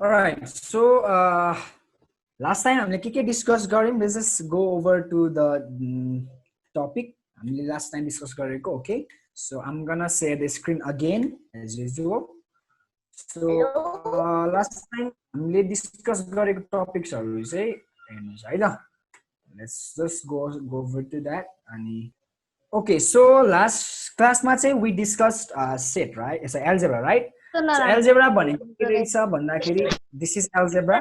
Alright, so last time हामीले के discuss गऱ्यौँ. Let's just go over to the topic. हामीले last time डिस्कस गरेको. Okay, so I'm gonna share the screen again as usual. So last time हामीले discuss गरेको टपिक्सहरु चाहिँ हेर्नुस् है ल. Let's just go over to that. अनि okay, so last classमा चाहिँ we discussed set, right? It's algebra, right? So algebra भनेको के रहेछ भन्दाखेरि this is algebra.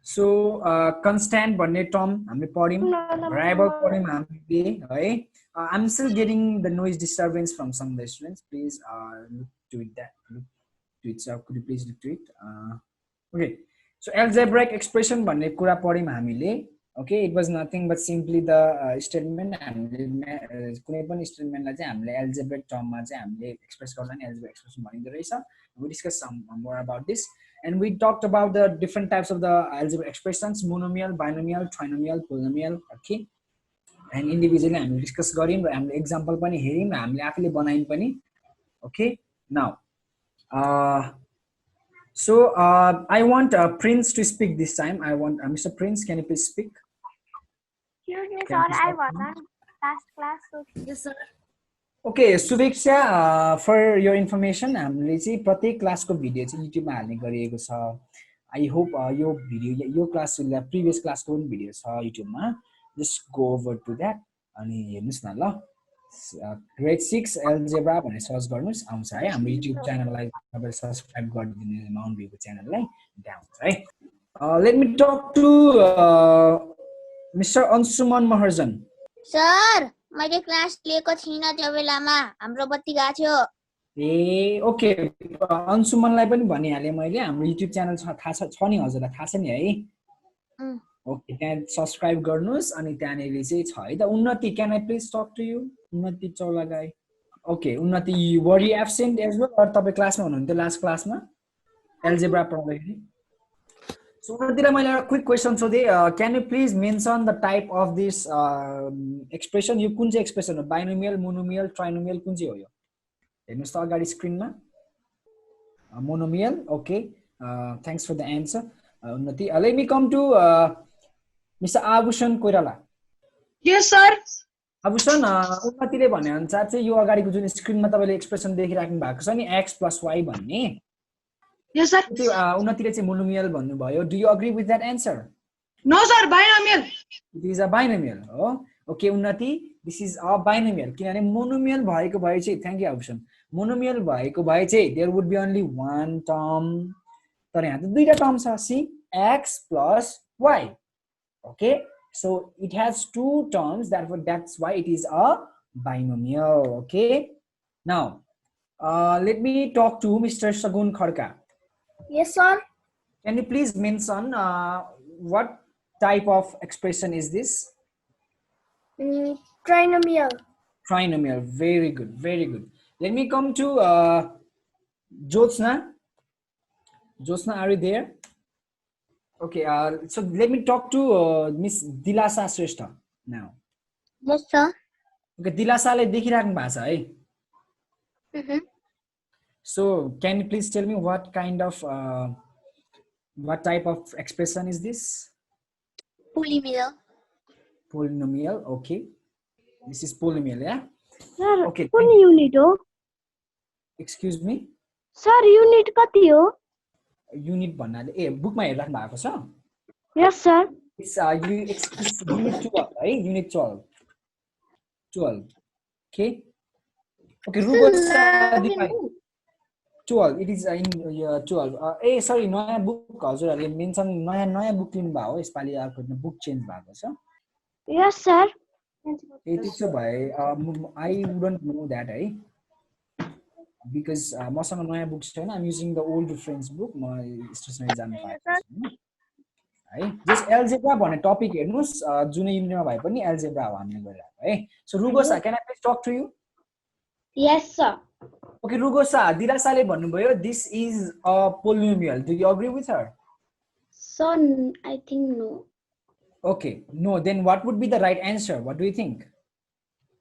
So constant भन्ने term हामीले पढ्यौं, variable पढ्यौं हामीले है. I'm still getting the noise disturbance from some of the students. Please look to it. Could you please look to it? Okay. So algebraic expression भन्ने कुरा पढ्यौं हामीले. Okay, it was nothing but simply the statement. हामीले कुनै पनि statementलाई चाहिँ हामीले algebraic termमा चाहिँ हामीले express गर्दा नि algebraic expression भनिँदो रहेछ. We discussed some more about this, and we talked about the different types of the algebraic expressions: monomial, binomial, trinomial, polynomial. Okay, and individually हामीले discuss गर्यौं र हामीले example पनि हेर्यौं र हामीले आफैले बनायौं पनि. Okay, now so I want Prince to speak this time. I want Mr. Prince, can you please speak? Excuse me, sir, I wasn't last class. Yes, sir. Okay, Suviksha, for your information, हामीले चाहिँ प्रत्येक क्लासको video चाहिँ युट्युबमा हाल्ने गरिएको छ. I hope यो भिडियो यो क्लास प्रिभियस क्लासको पनि भिडियो छ युट्युबमा. Just go over to that अनि हेर्नुस् न ल. Grade 6 algebra भनेर सर्च गर्नुस् आउँछ है. हाम्रो युट्युब च्यानललाई तपाईले सब्स्क्राइब गरिदिनु माउन्ट भ्यूको च्यानललाई त्यहाँ है. Let me talk to Mr. Ansuman Maharjan. Sir, मैले क्लास लिएको थिइन त्यो बेलामा, हाम्रो बत्ती गएको थियो. ए ओके, अंशुमनलाई पनि भनिहाले मैले. हाम्रो युट्युब च्यानल थाहा छ नि हजुरलाई, थाहा छ नि है. ओके, त्यहाँ सब्स्क्राइब गर्नुस् अनि त्यहाँनेरि चाहिँ छ है त. Unnati, can I please talk to you? Unnati Chaulagai. Okay, Unnati, were you absent as well? Or तपाईँ क्लासमा हुनुहुन्थ्यो लास्ट क्लासमा एल्जेब्रा पढ्दाखेरि? So उन्नतिलाई मैले एउटा क्विक क्वेसन सोधेँ. Can you please mention the type of this expression? यो कुन चाहिँ एक्सप्रेसन हो? बाइनोमियल, मोनोमियल, ट्राइनोमियल, कुन चाहिँ हो यो? हेर्नुस् त अगाडि स्क्रिनमा. Monomial. Okay, thanks for the answer Unnati. Let me come to mister Abhushan Koirala. Yes sir. आभूषण, उन्नतिले भने अनुसार चाहिँ यो अगाडिको जुन स्क्रिनमा तपाईले एक्सप्रेसन देखिराख्नु भएको छ नि x + y भन्ने. यस सर. उन्नतिले चाहिँ मोनोमियल भन्नुभयो. Do you agree with that answer? No sir, binomial. It is a binomial हो. Okay Unnati, this is a binomial. किनभने मोनोमियल भएको भए चाहिँ, थ्यांक यू आभूषण, मोनोमियल भएको भए चाहिँ there would be only one term. तर यहाँ त दुईटा टर्म छ, see x + y. Okay, so it has two terms, that's why it is a binomial. Okay, now let me talk to Mr. Shagun Kharka. Yes, sir. Can you please mention what type of expression is this? Trinomial. Trinomial. Very good, very good. Let me come to Jyotsna. Jyotsna, are you there? Okay, so let me talk to Miss Dilasa Shrestha now. Yes, sir. Okay, Dilasaले देखिराख्नु भएको छ है. So, can you please tell me what kind of, what type of expression is this? Polynomial. Polynomial, okay. This is polynomial, yeah? Sir, okay. कुन unit हो? Excuse me? Sir, unit कति हो? Unit भन्नाले ए बुकमा हेरिराख्नु भएको छ? Yes, sir. It's unit 12, right? Unit 12. 12. Okay. Okay, Rugo 12. It is in 12. A sorry, नयाँ book हजुरहरुले mention नयाँ बुक लिनु भयो हो यसपाली अर्को बुक चेन्ज भएको छ? Yes, sir. ए त्यसो भए I wouldn't know that है. Because मसँग नयाँ बुक छैन. I'm using the old reference book. म स्टेसनरी जानु पाएको छैन है. जस्ट एल्जेब्रा भन्ने टपिक हेर्नुस्, जुनै युनिटमा भए पनि एल्जेब्रा हो हामीले गरिरहेको है. So Rugosa, can I please talk to you? Yes, sir. Okay, Rugosa, Dilasale भन्नुभयो this is a polynomial. Do you agree with her? So, I think no. Okay, no, then what would be the right answer? What do you think?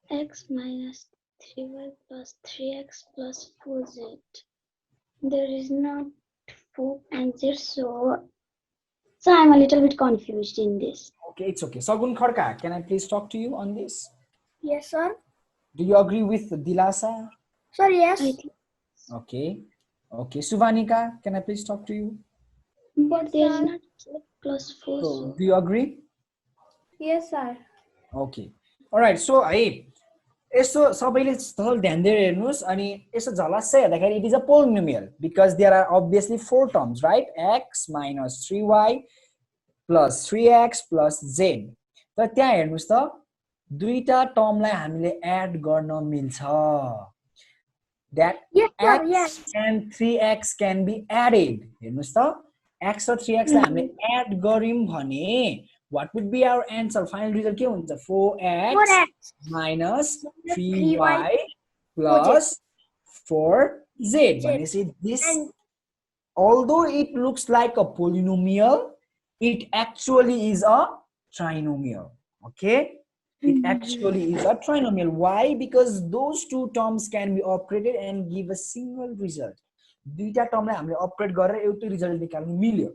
X minus 3y plus 3x plus 4z. There is not full answer, so I'm a little bit confused in this. Okay, it's okay. Sagun Kharka, can I please talk to you on this? Yes, sir. Do you agree with Dilasa? Sir, yes. I think, Okay. Okay. Suvanika, can I please talk to you? but there is not plus 4. So, do you agree? Yes, sir. Okay. All right. So, यसो सबैले थोरै ध्यान दिएर हेर्नुस् अनि यसो झलस्सै हेर्दाखेरि it is a polynomial because there are obviously 4 terms, right? X minus 3y plus 3x plus z. तर त्यहाँ हेर्नुस् त दुईटा टर्मलाई हामीले एड गर्न मिल्छ. That Yes, sir. x Yes. and 3x can be added. हेर्नुस् त x र 3x लाई हामीले एड गर्यौं भने what would be our answer? Final result के हुन्छ? 4x 4x minus 3y 3y plus 4z. भनेपछि this, although it looks like a polynomial, it actually is a trinomial. Okay, it actually is a trinomial. Why? Because those two terms can be operated and give a single result. दुईटा टर्मलाई हामीले अपरेट गरेर एउटै result निकाल्नु मिल्यो.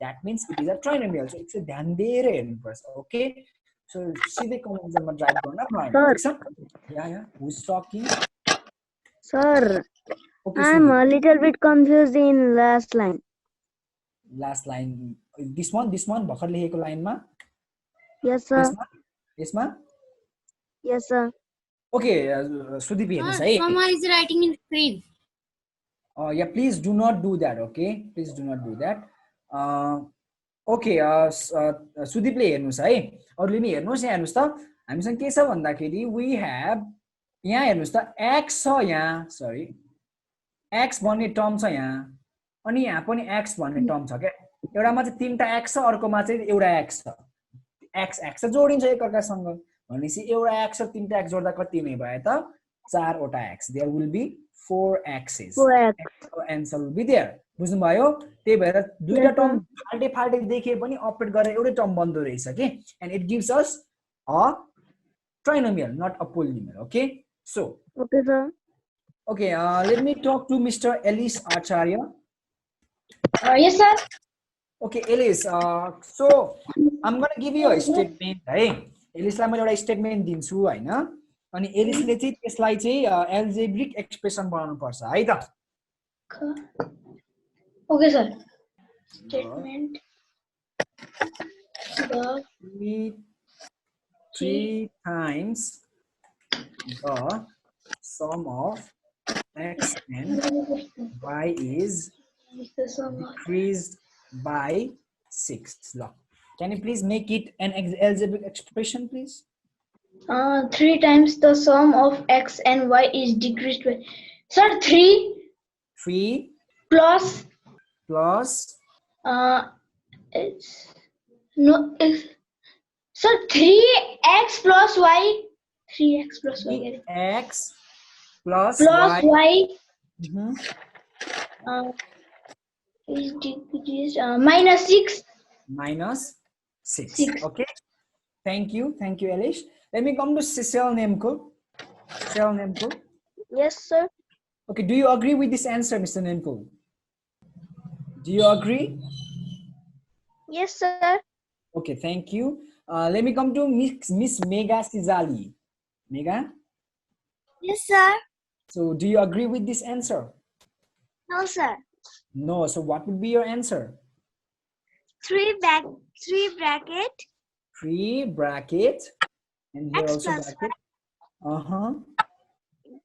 That means it is a trinomial. So it's a ध्यान दिएर हेर्नुपर्छ. Okay, so सीधै कन्क्लुजनमा drive गर्न भएन. Yeah, who's talking? Sir, Okay, I'm Sudhir. a little bit confused in last line. Last line, this one भर्खर लेखेको लाइनमा Yes, sir. यसमा Yes, sir. Okay, Sudeep हेर्नुस् है. Mama is writing in screen. Yeah, please do not do that. Okay, please do not do that. Okay, सुदीपले हेर्नुस् है. अरूले नि हेर्नुस्. यहाँ हेर्नुस् त हामीसँग के छ भन्दाखेरि we have यहाँ हेर्नुस् त x छ यहाँ, sorry, x भन्ने टर्म छ यहाँ अनि यहाँ पनि x भन्ने टर्म छ के. एउटामा चाहिँ तीनटा x छ, अर्कोमा चाहिँ एउटा x छ. x जोडिन्छ एकअर्कासँग भनेपछि एउटा x र तीनटा x जोड्दा कति हुने भयो त? 4 वटा x. There will be 4 x's. 4x. Answer will be there. बुझ्नु भयो? त्यही भएर दुईटा टर्म फाल्टे देखे पनि अपरेट गरेर एउटै टर्म बन्दो रहेछ के. And it gives us a trinomial, not a polynomial. Okay, so Okay, sir. okay, let me talk to Mr. Ellis Acharya. Yes, sir. Okay, Ellis, so I'm going to give you a statement. है, एलिसलाई मैले एउटा statement दिन्छु हैन, अनि एलिसले चाहिँ त्यसलाई चाहिँ algebraic expression बनाउनु पर्छ है त. Okay, sir. Statement. The 3 times the sum of x and y is decreased by 6. Can you please make it an algebraic expression, please? 3 times the sum of x and y is decreased by. Sir, 3 plus. plus It's no. Sir, 3x plus y. 3x plus y. x plus Plus y. Mhm. Is decreased minus 6. Minus 6. 6. Okay, thank you, Elish. Let me come to Cecil Nemko. Yes, sir. Okay, do you agree with this answer, Mr. Nemko? Do you agree? Yes, sir. Okay, thank you. Let me come to Miss Mega Sizali. Mega? Yes, sir. So, do you agree with this answer? No, sir. No. So, what would be your answer? 3 bracket 3 bracket, and here X also plus bracket.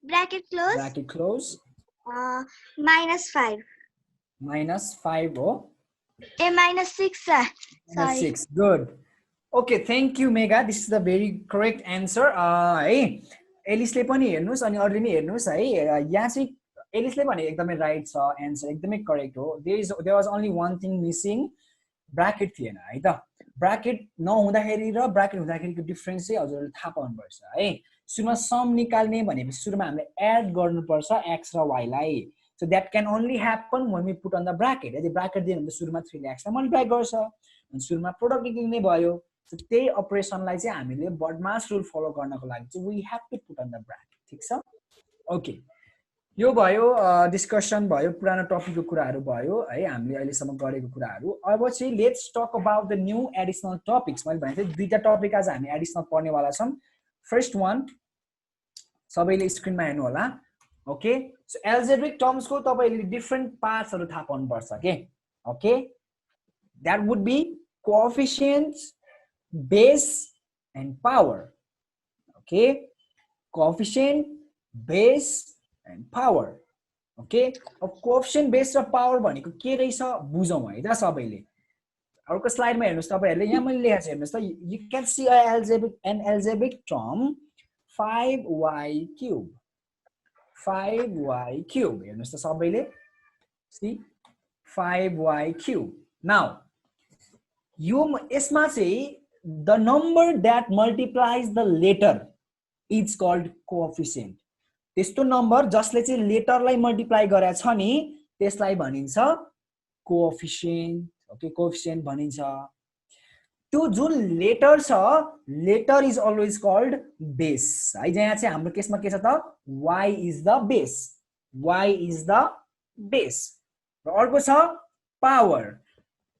bracket close. Bracket close. Minus 5. Minus 5. Oh. Minus 6, sir. Minus Sorry. 6. Good. Okay, thank you, Mega. This is the very correct answer. है, एलिसले पनि हेर्नुस् अनि अरूले पनि हेर्नुस् है. यहाँ चाहिँ एलिसले भने एकदमै राइट छ, एन्सर एकदमै करेक्ट हो. There was only one thing missing. Bracket थिएन है त. ब्राकेट नहुँदाखेरि र ब्राकेट हुँदाखेरिको डिफरेन्स चाहिँ हजुरले थाहा पाउनुपर्छ है. सुरुमा सम निकाल्ने भनेपछि सुरुमा हामीले एड गर्नुपर्छ x र y लाई. So that can only happen when we put on the bracket. यदि ब्राकेट दियो भने सुरुमा 3 ले x लाई मल्टिप्लाई गर्छ अनि सुरुमा प्रोडक्ट निकाल्ने भयो. So त्यही अपरेसनलाई चाहिँ हामीले बडमास रुल फलो गर्नको लागि चाहिँ we have to put on the bracket. ठीक छ? Okay. यो भयो डिस्कसन भयो पुरानो टपिकको कुराहरू भयो है हामीले अहिलेसम्म गरेको कुराहरू अब चाहिँ let's talk about the new additional topics मैले भने चाहिँ दुईटा टपिक आज हामी एडिसनल पढ्नेवाला छौँ फर्स्ट वान सबैले स्क्रिनमा हेर्नु होला ओके सो एल्जेब्रिक टर्म्सको तपाईले डिफरेन्ट पार्ट्सहरू थाहा पाउनुपर्छ के okay that would be coefficients base and power okay coefficient base and power okay अब coefficient base र power भनेको के रहेछ बुझौं है त सबैले अर्को स्लाइडमा हेर्नुस् तपाईहरुले यहाँ मैले लेखेको छु हेर्नुस् त you can see an algebraic term 5y cube हेर्नुस् त सबैले see 5y cube now यो यसमा चाहिँ the number that multiplies the letter is called coefficient त्यस्तो नम्बर जसले चाहिँ लेटरलाई मल्टिप्लाई गरेको छ नि त्यसलाई भनिन्छ कोएफिसिएन्ट ओके कोएफिसिएन्ट भनिन्छ त्यो जुन लेटर छ letter is always called base है यहाँ चाहिँ हाम्रो केसमा के छ त y इज द बेस र अर्को छ पावर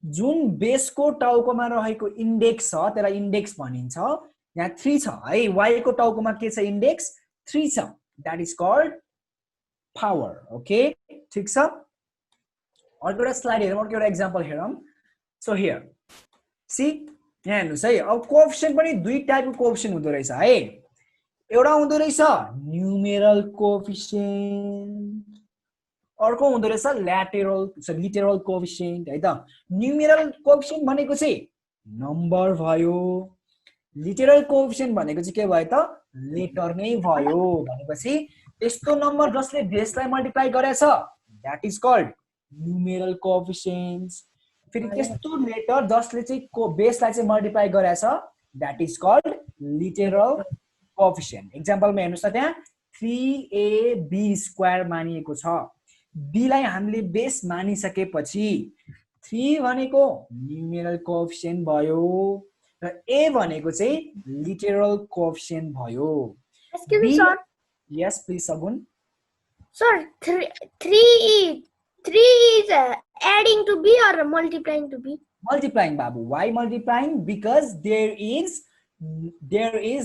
जुन बेसको टाउकोमा रहेको इन्डेक्स छ त्यसलाई इन्डेक्स भनिन्छ यहाँ 3 छ है y को टाउकोमा के छ इन्डेक्स 3 छ that is called power okay ठीक छ अर्को एउटा स्लाइड हेरौँ अर्को एउटा एक्जाम्पल हेरौँ सो हियर सी यहाँ हेर्नुस् है अब कोएफिसिएन्ट पनि दुई टाइपको कोएफिसिएन्ट हुँदो रहेछ है एउटा हुँदो रहेछ न्यूमेरल कोएफिसिएन्ट अर्को हुँदो रहेछ लिटरल कोएफिसिएन्ट है त न्यूमेरल कोएफिसिएन्ट भनेको चाहिँ नम्बर भयो लिटरल कोएफिसिएन्ट भनेको चाहिँ के भयो त लेटर नै भयो भनेपछि त्यस्तो नम्बर जसले बेसलाई मल्टिप्लाई गरेछ that is called numeral coefficients फेरि त्यस्तो लेटर जसले चाहिँ बेसलाई चाहिँ मल्टिप्लाई गरेछ that is called literal coefficient एक्जाम्पलमा हेर्नुस् त त्यहाँ 3ab² मानिएको छ b लाई हामीले बेस मानिसकेपछि 3 भनेको न्यूमेरल कोएफिसिएन्ट भयो र a भनेको चाहिँ लिटरल कोएफिसिएन्ट भयो Excuse me, sir. Yes, please, Sagun. Sir, 3 is adding to b or multiplying to b? Multiplying, Babu. Why multiplying? Because there is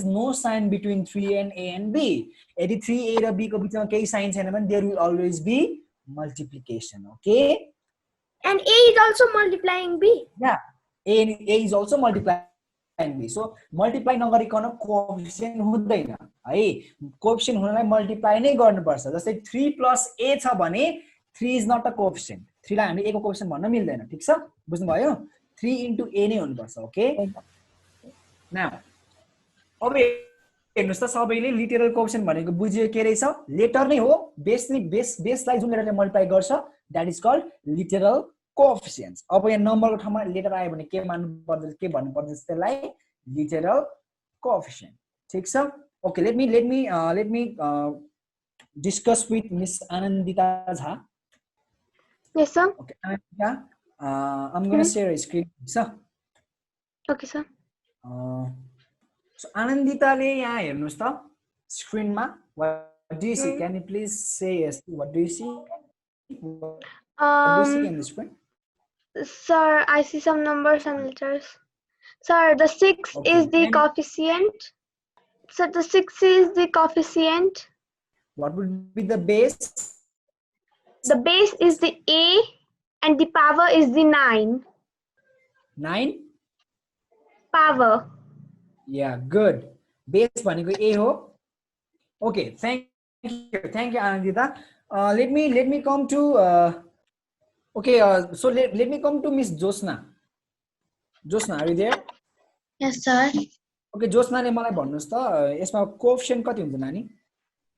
no sign between 3 and a and b. If 3a and b ko bichma kehi sign chaina bhane there will always be multiplication. Okay. And a is also multiplying b. Yeah, a is also multiplying b. So multiply नगरिकन coefficient हुँदैन है coefficient हुनलाई multiply नै गर्नुपर्छ जस्तै 3 + a छ भने 3 is not a coefficient 3 लाई हामीले a को कोएफिसिएन्ट भन्न मिल्दैन ठीक छ बुझ्नु भयो 3 * a नै हुनुपर्छ ओके नाउ अब हेर्नुस् त सबैले लिटरल कोएफिसिएन्ट भनेको बुझियो के रहेछ लेटर नै हो बेसलाई जुन लेटरले मल्टिप्लाई गर्छ that is called literal coefficients अब यहाँ नम्बरको ठाउँमा लेटर आयो भने के मान्नु पर्छ के भन्नु पर्छ त्यसलाई लिटरल कोएफिसिएन्ट ठीक छ okay let me discuss with Miss Anandita Jha. Yes, sir. Okay, Anandita, I'm going to share a screen, sir. Okay, sir. So Anandita le yaha hernuस् ta screen ma what do you see? Can you please say yes? What do you see? What do you see on the screen? Sir, I see some numbers and letters. Sir, the 6 Okay. is the coefficient. So the 6 is the coefficient. What would be the base? The base is the a and the power is the 9. 9? Power. Yeah, good. Base भनेको a हो. Okay, thank you Anandita. Let me come to okay, so let me come to Miss Josna. Josna, are you there? Yes, sir. Okay, Josna ले मलाई भन्नुस् त यसमा coefficient कति हुन्छ नानी?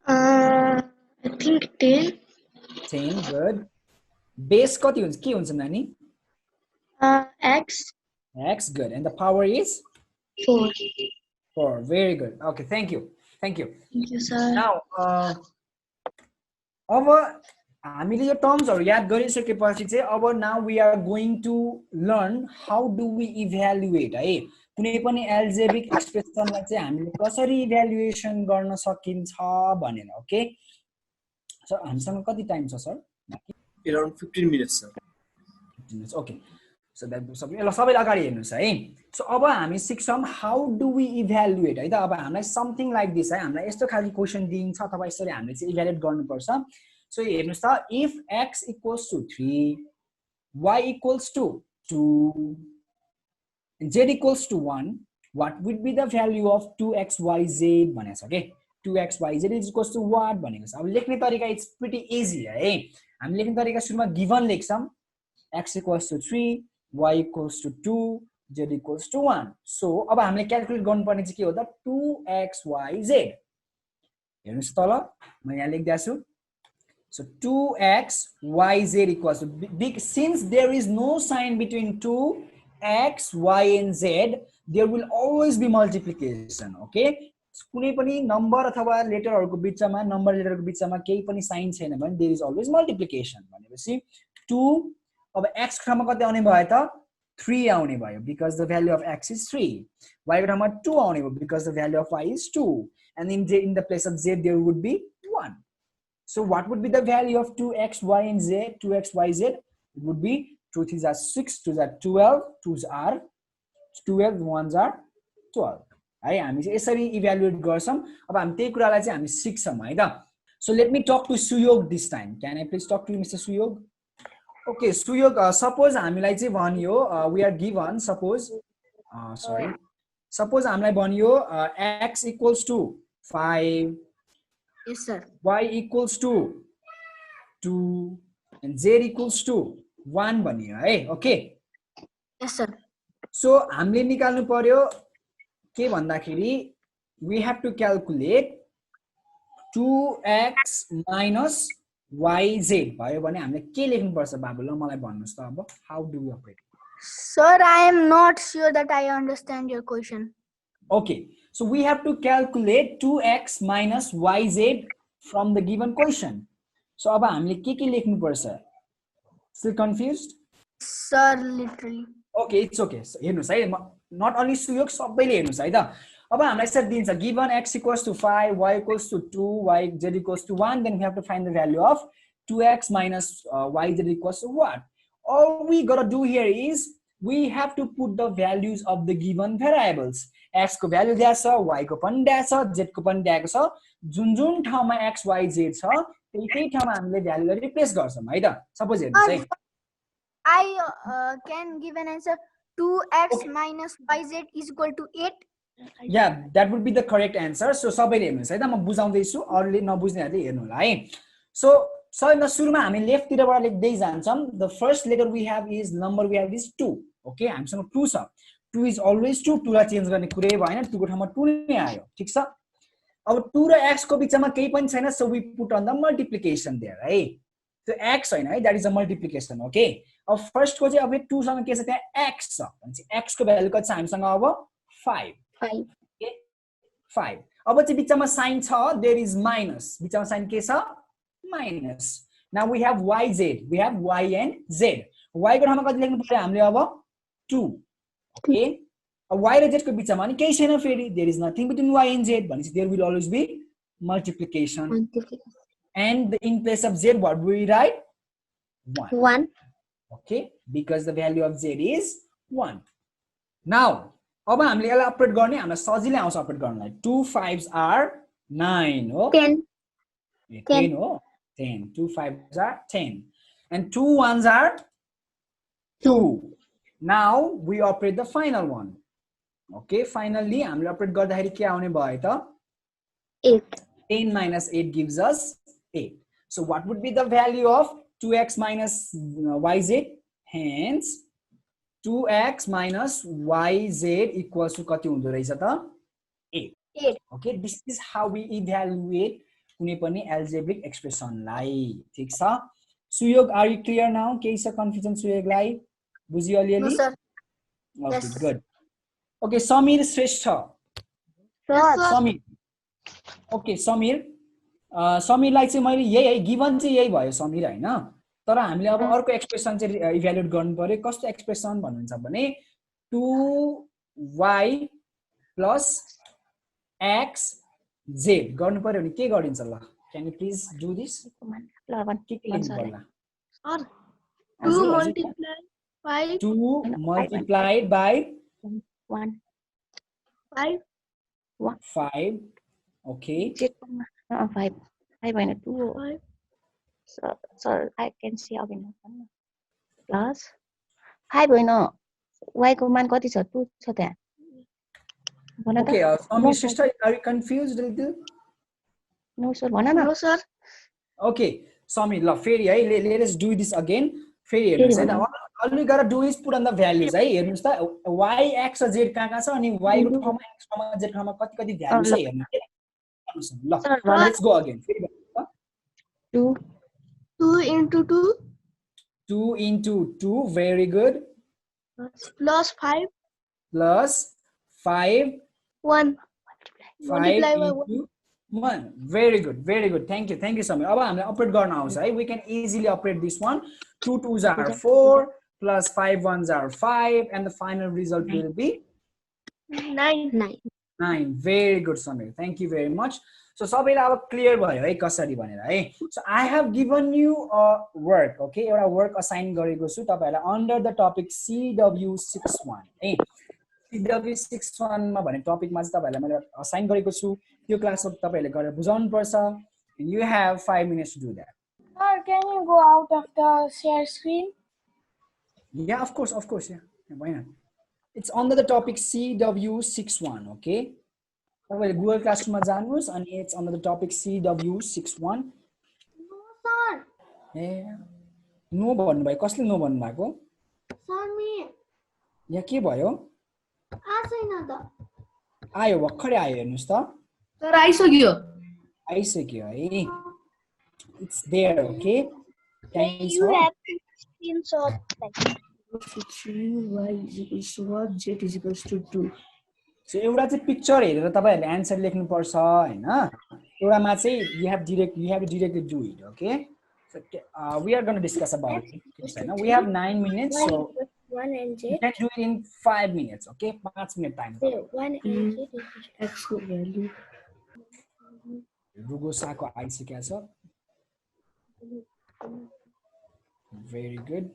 I think 10. 10, good. Base कति हुन्छ? के हुन्छ नानी? X. X, good. And the power is 4. 4. Very good. Okay, thank you. Thank you, sir. Now, अब हामीले यो टर्म्सहरु याद गरिसकेपछि चाहिँ अब now we are going to learn how do we evaluate है कुनै पनि algebraic expressionलाई चाहिँ हामीले कसरी इभ्यालुएसन गर्न सकिन्छ भनेर ओके सर हामीसँग कति टाइम छ sir? around 15 minutes sir. 15 minutes. Okay. So that सबैले अगाडि हेर्नुस् है. सो अब हामी सिक्छौं हाउ डु वी इभ्यालुएट है त. अब हामीलाई समथिङ लाइक दिस है, हामीलाई यस्तो खालको क्वेशन दिन्छ अथवा यसरी हामीले चाहिँ इभ्यालुएट गर्नुपर्छ. सो हेर्नुस् त, if x equals to 3, y equals to 2, z equals to 1, what would be the value of 2xyz भनेको छ के. 2xyz is equals to what भनेको छ. अब लेख्ने तरिका इट्स प्रिटी इजी है. हामी लेख्ने तरिका सुरुमा गिभन लेख्छौं, x equals to 3, y equals to 2, z equals to 1. So अब हामीले क्याल्कुलेट गर्नुपर्ने चाहिँ के हो त, 2xyz. हेर्नुस् तल म यहाँ लेख्दै छु. So 2xyz equals to big, since there is no sign between 2 x, y and z, there will always be multiplication. Okay, कुनै पनि नम्बर अथवा लेटरहरुको बीचमा, नम्बर लेटरको बीचमा केही पनि साइन छैन भने there is always multiplication. भनेपछि 2 अब x को ठाउँमा कति आउने भयो त, 3 आउने भयो because the value of x is 3. y को ठाउँमा 2 आउने भयो because the value of y is 2, and in the place of z there would be 1. So what would be the value of 2x, y and z? 2x, y, z? It would be 2 3s are 6, 2s are 12, 2s are 12, 1s are 12. है, हामी चाहिँ यसरी evaluate गर्छौं. अब हामी त्यही कुरालाई चाहिँ हामी सिक्छौं है त. So let me talk to Suyog this time. Can I please talk to you, Mr. Suyog? Okay, Suyog, suppose हामीलाई चाहिँ भनियो, we are given, suppose हामीलाई भनियो x equals to 5. Yes sir. Y equals to 2 and z equals to 1 भनियो है. Okay. Yes sir. So हामीले निकाल्नु पर्यो के भन्दाखेरि, we have to calculate 2x minus yz भयो भने हामीले के लेख्नु पर्छ बाबु? ल मलाई भन्नुस् त अब, how do we operate? Sir, I am not sure that I understand your question. Okay, so we have to calculate 2x minus yz from the given question. So अब हामीले के लेख्नु पर्छ? Still confused? Sir, literally. Okay, it's okay. So हेर्नुस् है, not only Suyog, सबैले हेर्नुस् है त. अब हामीलाई यसरी दिन्छ, given x equals to 5, y equals to 2, z equals to 1, then we have to find the value of 2x minus yz equals to what? All we gotta do here is we have to put the values of the given variables. X को value दिएको छ, y को पनि दिएको छ, z को पनि दिएको छ. जुन जुन ठाउँमा x, y, z छ त्यही ठाउँमा हामीले भ्यालुलाई रिप्लेस गर्छौं है त. सपोज हेर्नुस् है, I can give an answer. 2x minus yz is equal to 8. Yeah, that would be the correct answer. So सबैले हेर्नुस् है त, म बुझाउँदै छु, अरूले नबुझ्नेहरुले हेर्नु होला है. So सबैभन्दा सुरुमा हामी लेफ्ट तिरबाट लेख्दै जान्छौं. The first letter we have is number we have is 2. Okay, हामीसँग 2 छ. 2 is always 2. 2 लाई चेन्ज गर्ने कुरै भएन, 2 को ठाउँमा 2 नै आयो. ठीक छ. अब 2 र x को बीचमा केही पनि छैन, so we put on the multiplication there है. So x हैन है, that is a multiplication. Okay, अब फर्स्ट को चाहिँ अब 2 सँग के छ, त्यहाँ x छ. भनेपछि x को भ्यालु कति छ हामीसँग अब 5. 5. Okay, 5. अब चाहिँ बीचमा साइन छ, there is minus. बीचमा साइन के छ? Minus. Now we have yz, we have y and z. Y को ठाउँमा कति लेख्नु पर्यो हामीले अब 2. Okay, अब y र z को बीचमा नि केही छैन फेरि, there is nothing between y and z, भनेपछि there will always be multiplication. And in place of z what do we write? 1. Okay, because the value of z is 1. Now अब हामीले यसलाई अपरेट गर्ने, हामीलाई सजिलै आउँछ अपरेट गर्नलाई. 2 5s are 9 हो, 10. 10 हो, 10. 2 5s are 10 and 2 1s are 2. Now we operate the final one. Okay, finally हामीले अपरेट गर्दाखेरि के आउने भयो त? 8. 10 minus 8 gives us 8. So what would be the value of 2x minus yz? Hence 2x minus yz equals to कति हुँदो रहेछ त? 8. Okay, this is how we evaluate कुनै पनि algebraic expression लाई. ठीक छ. Suyog, are you clear now? केही छ कन्फ्युजन Suyog लाई? बुझियो अलिअलि? No sir. Okay, Yes. good. Okay, Samir Shrestha. Samir. Okay, Samir. समीरलाई चाहिँ मैले यही है, गिभन चाहिँ यही भयो समीर हैन. तर हामीले अब अर्को एक्सप्रेसन चाहिँ इभ्यालुएट गर्नु पर्यो. कस्तो एक्सप्रेसन भन्नुहुन्छ भने 2y + x z गर्नु पर्यो भने के गरिन्छ ल? Can you please do this? ल भन के भन लेख्नु सर पर्ला? Sir, हजुर, 2 हजुर। multiply 5 2 multiplied by 1 5 5. Okay. 5 5 होइन 2 हो 5 sir I can see again plus 5 होइन y को मान कति छ 2 छ त्यहाँ भन Okay, त Swami sister, are you confused a little? No sir भन न No sir. Okay, Swami, ल फेरि है let us do this again. फेरि हेर्नुस् है त. All we gotta do is put on the values है. हेर्नुस् त y x र z कहाँ छ अनि y को ठाउँमा x ठाउँमा z ठाउँमा कति कति भ्यालु छ हेर्नुस् है. ल सर let's go again. फेरि 2 2 into 2 2 into 2, very good. plus 5 Plus 5 1 multiply by 1. into 1. Very good, very good. Thank you so much. अब हामीलाई अपरेट गर्न आउँछ है. We can easily operate this one. 2 2s are 4 plus 5 1s are 5 and the final result will be 9. 9. Very good, Samir. Thank you very much. So सबैलाई अब clear भयो है कसरी भनेर है. So I have given you a work, okay? एउटा work assign गरेको छु तपाईहरुलाई under the topic CW61 है. CW61 मा भन्ने टपिकमा चाहिँ तपाईहरुलाई मैले असाइन गरेको छु. त्यो क्लासमा तपाईहरुले गरेर बुझाउनु पर्छ. You have 5 minutes to do that. Sir, can you go out of the share screen? Yeah, of course, yeah. Why not? It's under the topic CW61, okay? तपाईले Google Classroom मा जानुस् अनि it's under the topic CW61. No sir. A no भन्नु भयो. कसले no भन्नु भएको? Sir me. यहाँ के भयो? आछैन त. आयो भर्खरै आयो हेर्नुस् त. Sir आइसक्यो. आइसक्यो है. It's there, okay? Thanks You for have to screenshot like y is equals to what? Z is equals to 2. So एउटा चाहिँ पिक्चर हेरेर तपाईहरुले आन्सर लेख्नु पर्छ हैन. एउटामा चाहिँ you have to directly do it, okay? So we are going to discuss about it हैन. We have 9 minutes, so 1 and you z. can do it in 5 minutes, okay? 5 minute time. 1 and z. X को value रुगोसाको आइसकेको छ. Very good.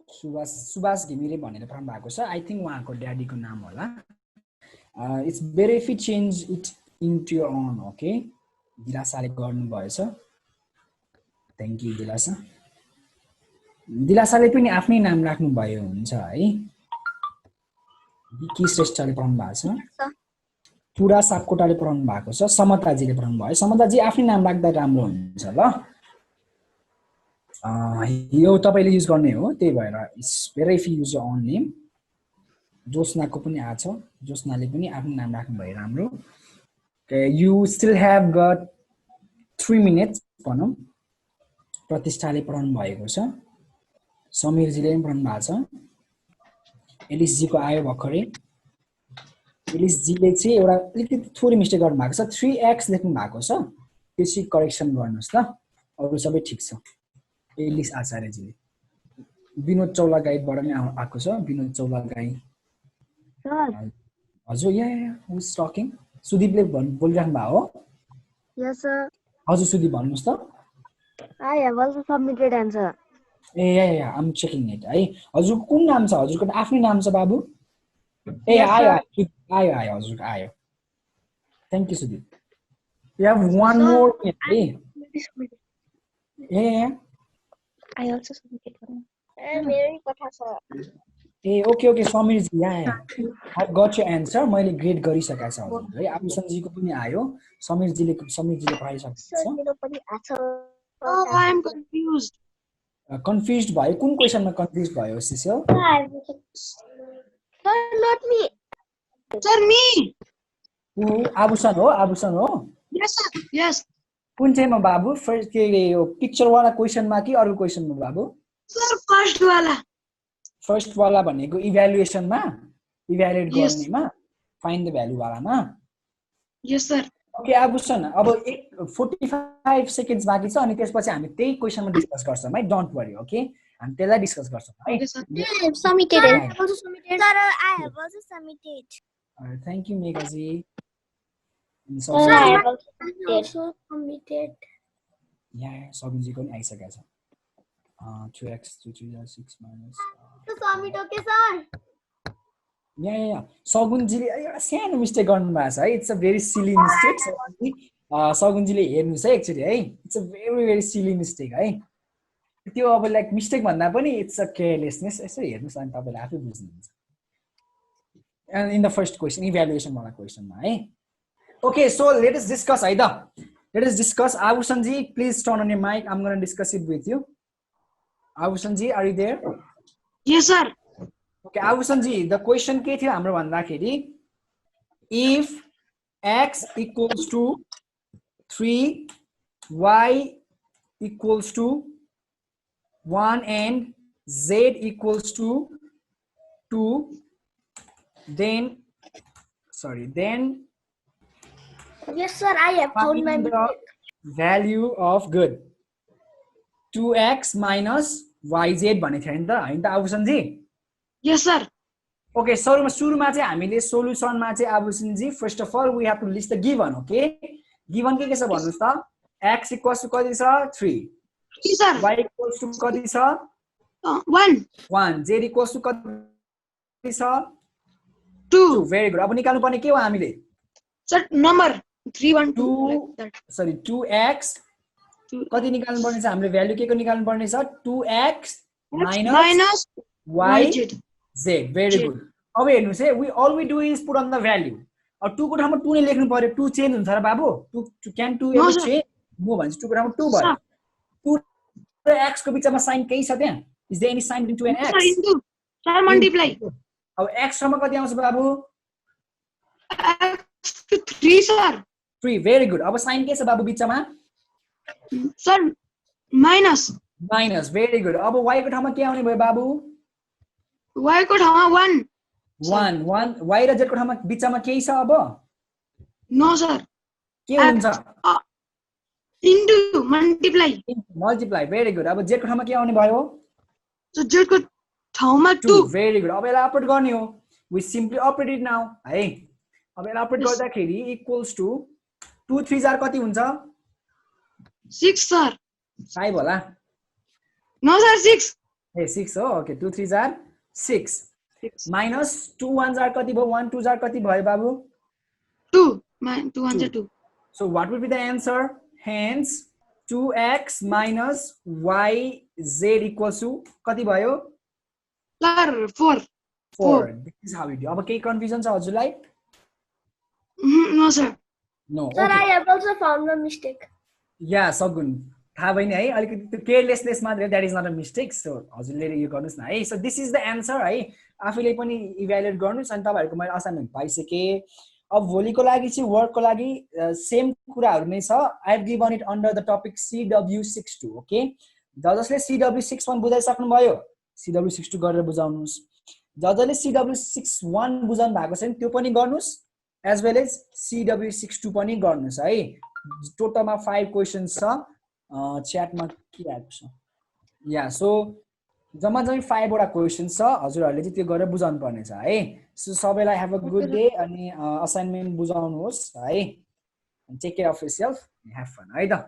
Subhash Ghimire भनेर पढ्नु भएको छ. I think उहाँको ड्याडीको नाम होला. It's better if you change it into your own, okay? दिलासाले गर्नु भएछ. Thank you दिलासा. दिलासाले पनि आफ्नै नाम राख्नु भयो हुन्छ है. विकी श्रेष्ठले पढ्नु भएको छ. पुरा सापकोटाले पढ्नु भएको छ. समताजीले पढ्नु भयो. समताजी आफ्नै नाम राख्दा राम्रो हुन्छ ल. यो तपाईले युज गर्ने हो त्यही भएर it's better if you use your own name. जोस्नाको पनि आछ. जोस्नाले पनि आफ्नो नाम राख्नु भयो राम्रो. You still have got 3 minutes भनौं. प्रतिष्ठाले पढ्नु भएको छ. समीरजीले पनि पढ्नु भएको छ. एलिसजीको आयो भर्खरै. एलिसजीले चाहिँ एउटा अलिकति थोरै मिस्टेक गर्नु भएको छ. 3x लेख्नु भएको छ. त्यसै करेक्सन गर्नुस् ल. अरु सबै ठीक छ. एलिस आचार्यजीले. विनोद चौलागाईबाट नि आएको छ. विनोद चौलागाई. हजुर या हु इज टकिङ? सुदीपले बोलिराख्नु भएको हो? Yes sir. हजुर सुदीप भन्नुस् त. I have also submitted answer. Uh yeah I am checking it है. हजुरको कुन नाम छ? हजुरको आफ्नै नाम छ बाबु? ए आयो हजुरको आयो. Thank you Sudeep. You have one more minute है. ए I also submitted one. very कथा छ. Ah okay Samir ji yeah I got your answer. मैले ग्रेड गरिसकेको छ हजुर है. आभूषण जीको पनि आयो. समीर जीले पढाइसकेको छ. मेरो पनि आछ. Oh, I am confused. Confused भयो. कुन क्वेशनमा कन्फ्युज्ड भयो सिसेल? Sir, not me. Sir, me. आभूषण हो? Yes sir. Yes. कुन चाहिँमा बाबु? फर्स्ट के यो पिक्चर वाला क्वेशनमा कि अरु क्वेशनमा बाबु? Sir, first वाला. फर्स्ट वाला भनेको इभ्यालुएसनमा इभ्यालुएट गर्नेमा फाइन्ड द भ्यालु वालामा. Yes sir. ओके आभूषण अब 45 सेकेन्ड्स बाँकी छ अनि त्यसपछि हामी त्यही क्वेशनमा डिस्कस गर्छौं है. Don't worry okay. हामी त्यसलाई डिस्कस गर्छौं है. Okay sir. I have submitted. I have also submitted. Sir, I have also submitted. Thank you Meghaji. अनि Sir, I have also I also committed. यहाँ सबिनजीको नि आइसकेको छ 2x 2 3 6 minus So submit okay, sir. यहाँ सगुनजीले एउटा सानो मिस्टेक गर्नुभएको छ है it's a very silly mistake सगुनजीले हेर्नुहोस् है एक्चुअली है it's a very silly mistake है त्यो अब लाइक मिस्टेक भन्दा पनि इट्स अ केयरलेसनेस यसो हेर्नुहोस् अनि तपाईँले आफै बुझ्नुहुन्छ and in the first question evaluation वाला क्वेसनमा है okay so let us discuss है त लेट अस डिस्कस आभूषणजी please turn on your mic I am gonna discuss it with you आभूषणजी are you there Yes, sir. Okay, Abhushanji, the question के थियो हाम्रो भन्दाखेरि if x equals to 3, y equals to 1 and z equals to 2, then Yes, sir. I have found my find the value of good 2x minus yz भनेको थियो नि त हैन त आभूषणजी Yes, sir. Okay, सुरुमा चाहिँ हामीले सोलुसनमा चाहिँ आभूषणजी first of all we have to list the given okay given के छ भन्नुस् त x इक्वल्स टु कति छ 3 Yes, sir. y equals to कति छ 1, 1 z इक्वल्स टु कति छ 2. 2 भेरी गुड अब निकाल्नु पर्ने के हो हामीले Sir, number 3, 1, 2. 2 Like that. Sorry 2x कति निकाल्नु पर्ने छ हामीले भ्यालु के को निकाल्नु पर्ने छ 2x Minus y YZ. z very good अब हेर्नुस् है all we do is put on the value अब 2 को ठाउँमा 2 नै लेख्नु पर्यो 2 चेन्ज हुन्छ र बाबु 2 can 2 No, ever sir. change म भन्छु 2 को ठाउँमा 2 भयो 2 र x को बिचमा साइन केही छ त्यहाँ is there any sign between 2 and Sir, x into. Sir, multiply. अब x ठाउँमा कति आउँछ बाबु X to 3, sir. 3 very good अब साइन के छ बाबु बिचमा Sir, minus. Minus very good अब y को ठाउँमा के आउने भयो बाबु Y को ठाउँमा 1. 1 1 y र z को ठाउँमा बिचमा केही छ अब No, sir. के हुन्छ Into, multiply. Multiply very good अब z को ठाउँमा के आउने भयो So, Z को ठाउँमा 2. 2 भेरी गुड अब यसलाई अपरेट गर्ने हो we simply operate it now है अब यसलाई अपरेट Yes. गर्दाखेरि इक्वल्स टु 2 3 जार कति हुन्छ 6, sir. 5 होला No, sir, 6. ए 6 हो ओके 2 3 जार 6 माइनस 2 1 जार कति भयो 1 2 जार कति भयो बाबु 2. 2 1 2. So what will be the answer? Hence 2x minus yz equals to कति भयो Sir, 4. 4 this is how we do अब केही कन्फ्युजन छ हजुरलाई No, sir. No Sir, I have also found a mistake. Yeah Sagun थाहा भयो नि है अलिकति त्यो केयरलेसनेस मात्र that is not a mistake so हजुरले यो गर्नुस् न है so this is the answer है आफैले पनि इभ्यालुएट गर्नुस् अनि तपाईहरुको मैले असाइनमेन्ट पाइसके अब भोलिको लागि चाहिँ वर्कको लागि सेम कुराहरु नै छ I have given it under the topic CW62 okay जसले CW61 बुझाइसक्नु भयो CW62 गरेर बुझाउनुस् जसले CW61 बुझाउनु भएको छ नि त्यो पनि गर्नुस् एज वेल एज CW62 पनि गर्नुस् है टोटलमा 5 क्वेशन्स छ च्याटमा के आएको छ या सो जम्मा 5 वटा क्वेशन्स छ हजुरहरुले चाहिँ त्यो गरेर बुझाउनु पर्ने छ है सो सबैलाई ह्याभ अ गुड डे अनि असाइनमेन्ट बुझाउनुहोस् है take care of yourself have fun है त